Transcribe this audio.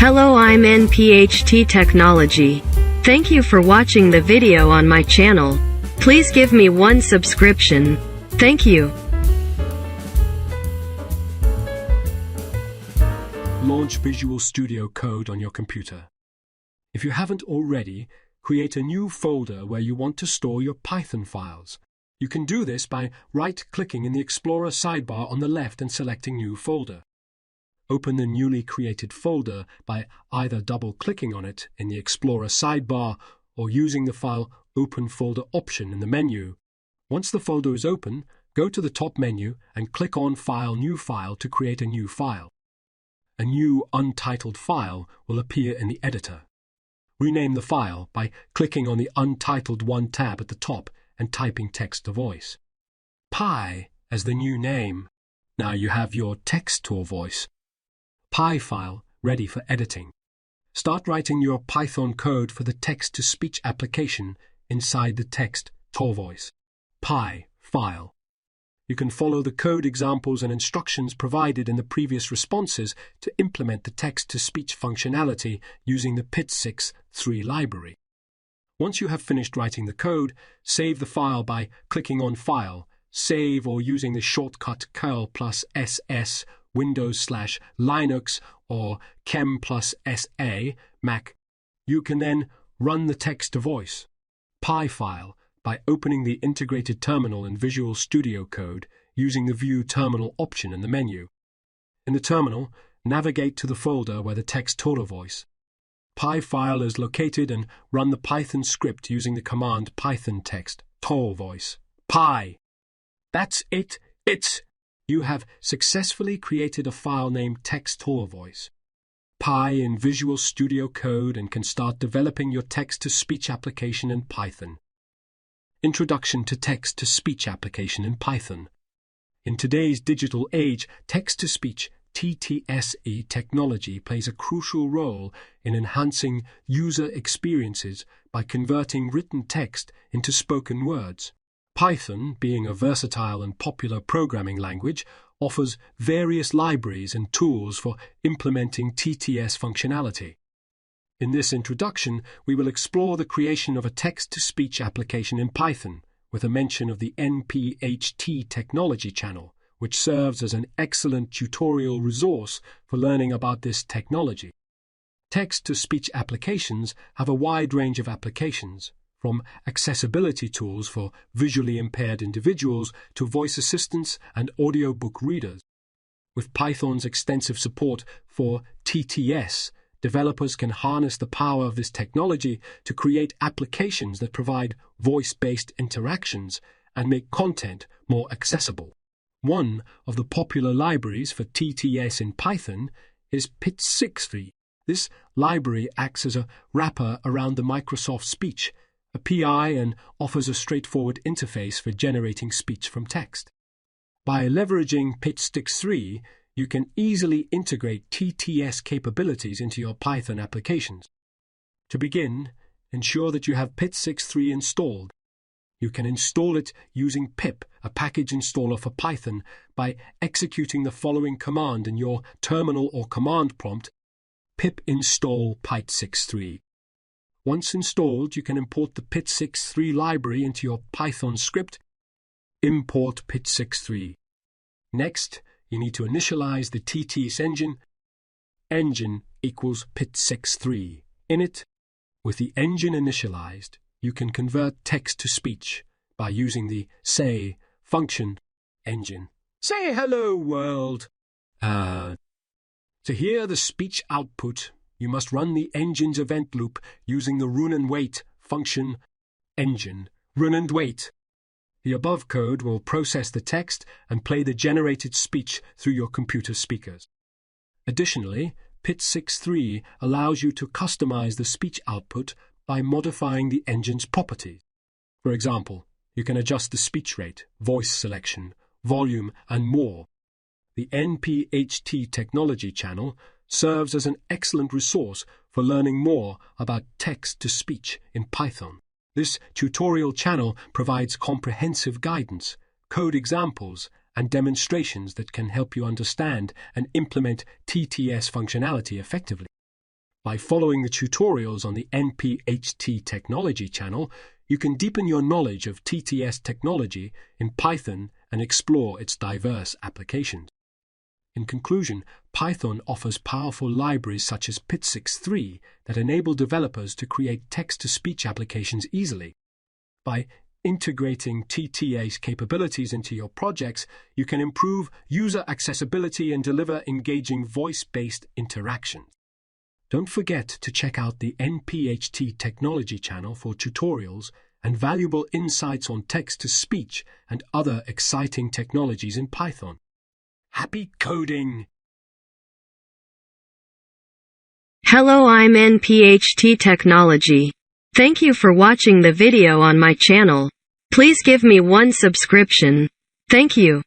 Hello, I'm NPHT Technology. Thank you for watching the video on my channel. Please give me one subscription. Thank you. Launch Visual Studio Code on your computer. If you haven't already, create a new folder where you want to store your Python files. You can do this by right-clicking in the Explorer sidebar on the left and selecting New Folder. Open the newly created folder by either double-clicking on it in the Explorer sidebar or using the File Open Folder option in the menu. Once the folder is open, go to the top menu and click on File New File to create a new file. A new untitled file will appear in the editor. Rename the file by clicking on the Untitled One tab at the top and typing text to voice. Pi as the new name. Now you have your text to voice. Pi file ready for editing. Start writing your Python code for the text-to-speech application inside the text to voice. Pi file. You can follow the code examples and instructions provided in the previous responses to implement the text-to-speech functionality using the PIT6.3 library. Once you have finished writing the code, save the file by clicking on File, Save, or using the shortcut curl+ss Windows/Linux or chem+sa Mac. You can then run the text-to-voice Pi file by opening the integrated terminal in Visual Studio Code using the View Terminal option in the menu. In the terminal, navigate to the folder where the text to voice Pi file is located and run the Python script using the command python text to voice Pi. That's it. You have successfully created a file named text-to-voice Pi in Visual Studio Code and can start developing your text-to-speech application in Python. Introduction to text-to-speech application in Python. In today's digital age, text-to-speech (TTSE) technology plays a crucial role in enhancing user experiences by converting written text into spoken words. Python, being a versatile and popular programming language, offers various libraries and tools for implementing TTS functionality. In this introduction, we will explore the creation of a text-to-speech application in Python, with a mention of the NPHT Technology channel, which serves as an excellent tutorial resource for learning about this technology. Text-to-speech applications have a wide range of applications, from accessibility tools for visually impaired individuals to voice assistants and audiobook readers. With Python's extensive support for TTS, developers can harness the power of this technology to create applications that provide voice-based interactions and make content more accessible. One of the popular libraries for TTS in Python is PIT6.3. This library acts as a wrapper around the Microsoft Speech, a PI, and offers a straightforward interface for generating speech from text. By leveraging PIT6.3, you can easily integrate TTS capabilities into your Python applications. To begin, ensure that you have PIT6.3 installed. You can install it using pip, a package installer for Python, by executing the following command in your terminal or command prompt: pip install PIT6.3. Once installed, you can import the PIT6.3 library into your Python script. Import PIT6.3. Next, you need to initialize the TTS engine. Engine equals PIT6.3. Init. With the engine initialized, you can convert text to speech by using the say function. Engine, say hello world. To hear the speech output, you must run the engine's event loop using the run and wait function. Engine, run and wait. The above code will process the text and play the generated speech through your computer speakers. Additionally, PIT6.3 allows you to customize the speech output by modifying the engine's properties. For example, you can adjust the speech rate, voice selection, volume, and more. The NPHT Technology channel serves as an excellent resource for learning more about text-to-speech in Python. This tutorial channel provides comprehensive guidance, code examples, and demonstrations that can help you understand and implement TTS functionality effectively. By following the tutorials on the NPHT Technology channel, you can deepen your knowledge of TTS technology in Python and explore its diverse applications. In conclusion, Python offers powerful libraries such as Pit63 that enable developers to create text-to-speech applications easily. By integrating TTA's capabilities into your projects, you can improve user accessibility and deliver engaging voice-based interactions. Don't forget to check out the NPHT Technology channel for tutorials and valuable insights on text-to-speech and other exciting technologies in Python. Happy coding! Hello, I'm NPHT Technology. Thank you for watching the video on my channel. Please give me one subscription. Thank you.